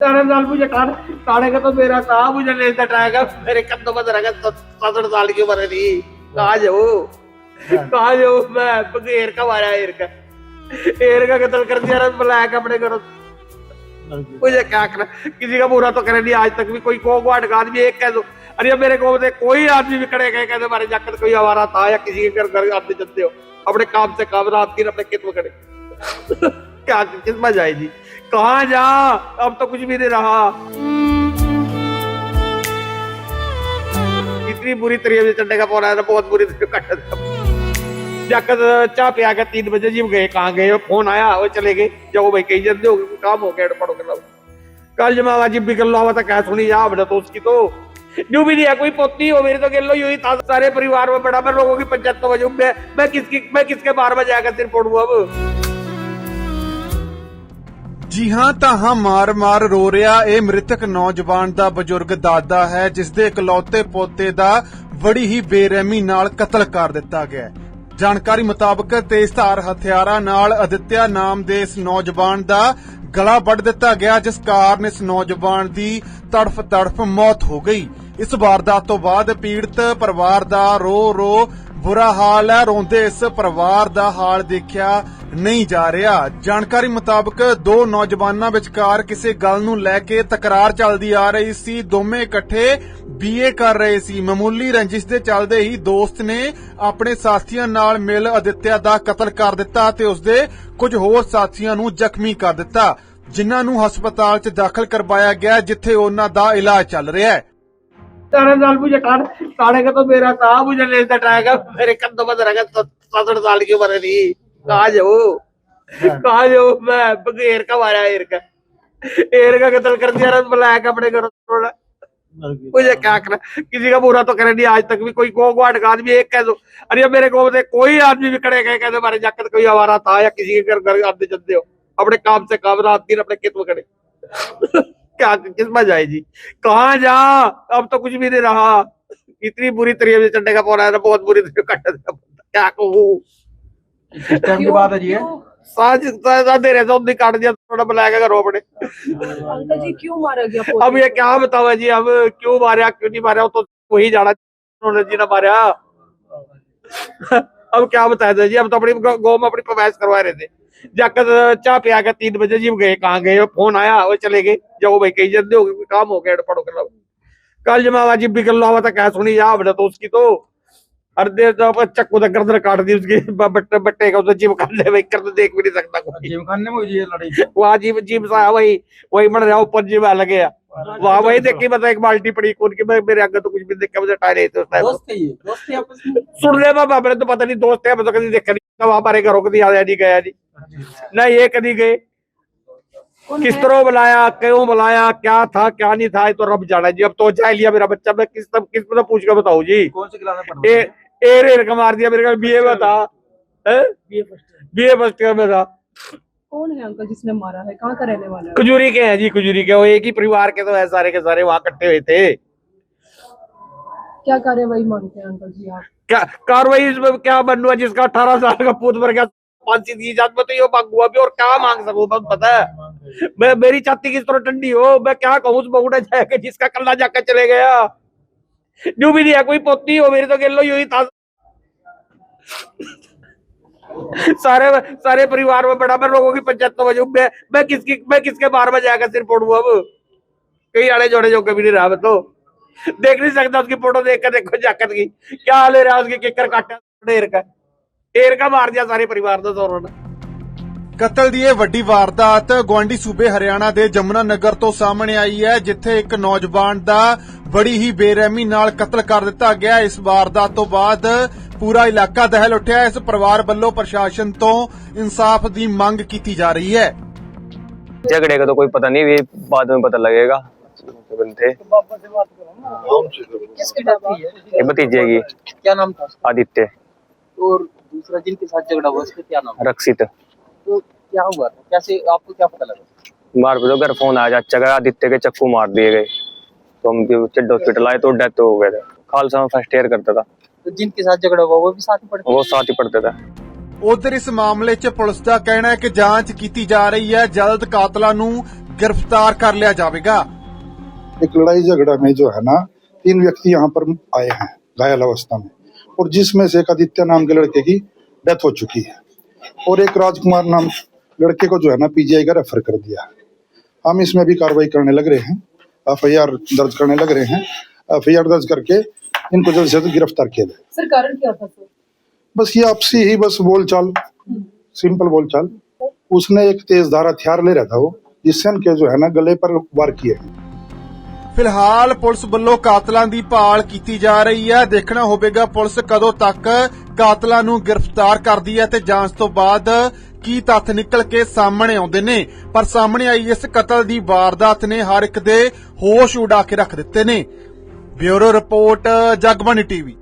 साल मुझे काढ़े का तो मेरा कहा मुझे लेता ट्राएगा मेरे कंधों पर रहेगा 67 साल की उम्र थी। कहा जाऊ मैं एर का मारा एर का कत्ल कर दिया ब्लैक अपने घरों। मुझे क्या करना, किसी का बुरा तो करे नहीं आज तक भी। कोई को आदमी एक कह दो, अरे मेरे को कोई आदमी भी खड़े गए कहते हमारे जाकर कोई हमारा था या किसी के घर आते चलते हो अपने काम से काम रात दिन अपने खेत में खड़े क्या किस्मत जाएगी कहाँ जा। अब तो कुछ भी नहीं रहा। इतनी बुरी तरीके से चढ़ने का फोन आया था, बहुत बुरी तरीके कट जाकर चाह पे आकर 3 बजे जिम गए। कहाँ गए फोन आया वो चले गए। जाओ भाई कहीं जल्दी हो काम हो गया पढ़ो कर कल जमा जिम भी कर लो हुआ था क्या सुनी जा बड़ा तो उसकी तो जो भी नहीं है कोई पोती हो मेरी तो गिर लो यू ही था सारे परिवार में बड़ा मैं लोगों की पंचायत तो वजह मैं किसके 12 बजे आकर सिर फोड़ू अब। जी हां ਤਾਂ ਹਾਂ ਮਾਰ ਰੋ ਰਿਹਾ ਇਹ ਮ੍ਰਿਤਕ ਨੌਜਵਾਨ ਦਾ ਬਜ਼ੁਰਗ ਦਾਦਾ ਹੈ ਜਿਸ ਦੇ ਇਕਲੌਤੇ ਪੋਤੇ ਦਾ ਬੜੀ ਹੀ ਬੇਰਹਿਮੀ ਨਾਲ ਕਤਲ ਕਰ ਦਿੱਤਾ ਗਿਆ। ਜਾਣਕਾਰੀ ਮੁਤਾਬਕ ਤੇਜ਼ਧਾਰ ਹਥਿਆਰਾਂ ਨਾਲ ਅਦਿੱਤਿਆ ਨਾਮ ਦੇ ਇਸ ਨੌਜਵਾਨ ਦਾ ਗਲਾ ਵੱਢ ਦਿੱਤਾ ਗਿਆ ਜਿਸ ਕਾਰਨ ਇਸ ਨੌਜਵਾਨ ਦੀ ਤੜਫ ਮੌਤ ਹੋ ਗਈ। ਇਸ ਵਾਰਦਾਤ ਤੋਂ ਬਾਅਦ ਪੀੜਤ ਪਰਿਵਾਰ ਦਾ ਰੋ ਬੁਰਾ ਹਾਲ ਹੈ। ਰੋਂਦੇ ਇਸ ਪਰਿਵਾਰ ਦਾ ਹਾਲ ਦੇਖਿਆ ਨਹੀਂ ਜਾ ਰਿਹਾ। ਜਾਣਕਾਰੀ ਮੁਤਾਬਕ ਦੋ ਨੌਜਵਾਨਾਂ ਵਿਚਕਾਰ ਕਿਸੇ ਗੱਲ ਨੂੰ ਲੈ ਕੇ ਤਕਰਾਰ ਚੱਲਦੀ ਆ ਰਹੀ ਸੀ। ਦੋਵੇਂ ਇਕੱਠੇ ਬੀਏ ਕਰ ਰਹੇ ਸੀ। ਮਾਮੂਲੀ ਰੰਜਿਸ਼ ਦੇ ਚੱਲਦੇ ਹੀ ਦੋਸਤ ਨੇ ਆਪਣੇ ਸਾਥੀਆਂ ਨਾਲ ਮਿਲ ਅਦਿੱਤਿਆ ਦਾ ਕਤਲ ਕਰ ਦਿੱਤਾ ਤੇ ਉਸਦੇ ਕੁਝ ਹੋਰ ਸਾਥੀਆਂ ਨੂੰ ਜ਼ਖਮੀ ਕਰ ਦਿੱਤਾ ਜਿਨ੍ਹਾਂ ਨੂੰ ਹਸਪਤਾਲ 'ਚ ਦਾਖਲ ਕਰਵਾਇਆ ਗਿਆ ਜਿੱਥੇ ਉਹਨਾਂ ਦਾ ਇਲਾਜ ਚੱਲ ਰਿਹਾ ਹੈ। 17 मुझे काढ़े का तो मेरा कहा मुझे लेता ट्राएगा मेरे कंधों पर रहेगा 67 साल की उम्र थी। कहा जाऊ मैं एर का मारा एर का कत्ल कर दिया ब्लैक अपने घरों। मुझे क्या करना, किसी का बुरा तो करे नहीं आज तक भी। कोई को आदमी एक कह दो, अरे मेरे को कोई आदमी भी खड़े गए कहते हमारे जाकर कोई हमारा था या किसी के घर आते चलते हो अपने काम से काम रात दिन अपने खेत में खड़े क्या किस्मत जाएगी कहाँ जा। अब तो कुछ भी नहीं रहा। इतनी बुरी तरीके से चढ़ने का फोन आया था, बहुत बुरी तरीके कट क्या कहूँ की बात है जी दे रहे थे काट दिया थोड़ा बुलाया करो अपने। अंकल जी क्यों मारा गया? अब ये क्या बताओ जी अब क्यों मारा क्यों नहीं मारा तो वही जाना उन्होंने जी ना मारा। अब क्या बताया था जी, अब तो अपनी गौ में अपनी प्रवेश करवा रहे थे। जाकर चाह पे आकर 3 बजे जिम गए। कहाँ गए फोन आया वो चले गए। जाओ भाई कहीं जल्दी हो काम हो गया पढ़ो कर कल जमा जिम भी कर लो हुआ था क्या सुनी जा बड़ा तो उसकी तो अर्धे चक्कू तक गर्दन काट दी उसकी बट्टे का जिम खाने में कर देख भी नहीं सकता कोई। जिम खाने में ये लड़ाई वहाँ जिम सा वही बन रहा ऊपर जिम अलग है वहाँ वही देखी मतलब एक बाल्टी पड़ी कौन की मेरे आगे तो कुछ भी देखा मुझे टायर थे उस टाइम सुनने में मैंने तो पता नहीं दोस्त है तो कभी देखा नहीं वहाँ हमारे घरों को नहीं गया जी ना ये कभी गए किस तरह बुलाया क्यों बुलाया क्या था क्या नहीं था तो रब जाना जी। अब तो जाए लिया मेरा बच्चा मैं किस में पूछ कर बताऊं जी। कौन सी क्लास में एर का मार दिया मेरे का बीए में था बीए फर्स्ट ईयर में था। कौन है अंकल जिसने मारा है? कहाँ का रहने वाला है? कुजूरी के हैं जी कुजूरी के वो एक ही परिवार के तो है सारे के सारे वहाँ इकट्ठे हुए थे। क्या कार्यवाही मांगते हैं अंकल जी आप? क्या कार्रवाई इसमें क्या बनना जिसका 18 साल का पूत भर गया फांसी दी जात में तो ये मांगूंगा भी और क्या मांग सकूं बस पता है मैं मेरी छाती किस तरह ठंडी हो मैं क्या कहूँ उस बगुड़ा जाके जिसका कल्ला जाकर चले गया जो भी नहीं है कोई पोती हो मेरी तो गिर लो यू ही था सारे परिवार में बड़ा मैं लोगों की पंचायत तो वजह मैं किसके 12 बजे आकर सिर फोड़ू अब। कई आड़े जोड़े जो कभी नहीं रहा मैं तो देख नहीं सकता उसकी फोटो देख कर देखो जाकर की क्या हाल रहा उसकी किकर काटा एर का मार दिया सारे परिवार ਦਾ ਦੋਨੋਂ ਨੇ। ਕਤਲ ਦੀ ਇਹ ਵੱਡੀ ਵਾਰਦਾਤ ਗਵਾਂਢੀ ਸੂਬੇ ਹਰਿਆਣਾ ਦੇ ਜਮਨਾ ਨਗਰ ਤੋਂ ਸਾਹਮਣੇ ਆਈ ਹੈ ਜਿੱਥੇ ਇੱਕ ਨੌਜਵਾਨ ਦਾ ਬੜੀ ਹੀ ਬੇਰਹਿਮੀ ਨਾਲ ਕਤਲ ਕਰ ਦਿੱਤਾ ਗਿਆ। ਇਸ ਵਾਰਦਾਤ ਤੋਂ ਬਾਅਦ ਪੂਰਾ ਇਲਾਕਾ ਦਹਿਲ ਉੱਠਿਆ। ਇਸ ਪਰਿਵਾਰ ਵੱਲੋਂ ਪ੍ਰਸ਼ਾਸਨ ਤੋਂ ਇਨਸਾਫ ਦੀ ਮੰਗ ਕੀਤੀ ਜਾ ਰਹੀ है। झगड़े का तो कोई पता नहीं, बाद में पता लगेगा। बनते किसकी डेथ हुई है? ये भतीजे की क्या नाम था? आदित्य और दूसरा जिनके साथ झगड़ा हुआ उसका क्या नाम? रक्षित। तो क्या हुआ था? कैसे आपको क्या पता लगा? मार पे तो घर फोन आया चाचा का आदित्य के चक्कू मार दिए गए तो हम चड्ड हॉस्पिटल आए तो डेथ हो गए थे। खालसा में फर्स्ट ईयर करता था। तो जिनके साथ झगड़ा हुआ वो भी साथ ही पढ़ते? वो साथ ही पढ़ते थे। ਉਧਰ ਇਸ ਮਾਮਲੇ 'ਚ ਪੁਲਿਸ ਦਾ ਕਹਿਣਾ ਹੈ ਕਿ ਜਾਂਚ ਕੀਤੀ ਜਾ ਰਹੀ ਹੈ। ਜਲਦ ਕਾਤਲਾਂ ਨੂੰ गिरफ्तार कर लिया जाएगा। एक लड़ाई झगड़ा में जो है ना 3 व्यक्ति यहाँ पर आए हैं घायल अवस्था में, और जिसमें से एक आदित्य नाम के लड़के की डेथ हो चुकी है और एक राजकुमार नाम लड़के को जो है ना पीजीआई का रेफर कर दिया। हम इसमें भी कार्रवाई करने लग रहे हैं, एफआईआर दर्ज करने लग रहे हैं। एफआईआर दर्ज करके इनको जल्द से जल्द गिरफ्तार किया जाए। सर कारण क्या था सर? बस ये आपसी ही बस बोलचाल, सिंपल बोलचाल। उसने एक तेज धार हथियार ले रहा था वो, जिससे इनके जो है ना गले पर वार किए। फिलहाल पुलिस ਵੱਲੋਂ ਕਾਤਲਾਂ ਦੀ ਭਾਲ ਕੀਤੀ ਜਾ ਰਹੀ ਹੈ। ਦੇਖਣਾ ਹੋਵੇਗਾ ਪੁਲਿਸ ਕਦੋਂ ਤੱਕ ਕਾਤਲਾਂ ਨੂੰ ਗ੍ਰਿਫਤਾਰ ਕਰਦੀ ਹੈ ਤੇ ਜਾਂਚ ਤੋਂ ਬਾਅਦ ਕੀ ਤੱਥ ਨਿਕਲ ਕੇ ਸਾਹਮਣੇ ਆਉਂਦੇ ਨੇ। ਪਰ ਸਾਹਮਣੇ ਆਈ ਇਸ ਕਤਲ ਦੀ ਵਾਰਦਾਤ ਨੇ ਹਰ ਇੱਕ ਦੇ ਹੋਸ਼ ਉਡਾ ਕੇ ਰੱਖ ਦਿੱਤੇ ਨੇ। Bureau report, Jagbani TV.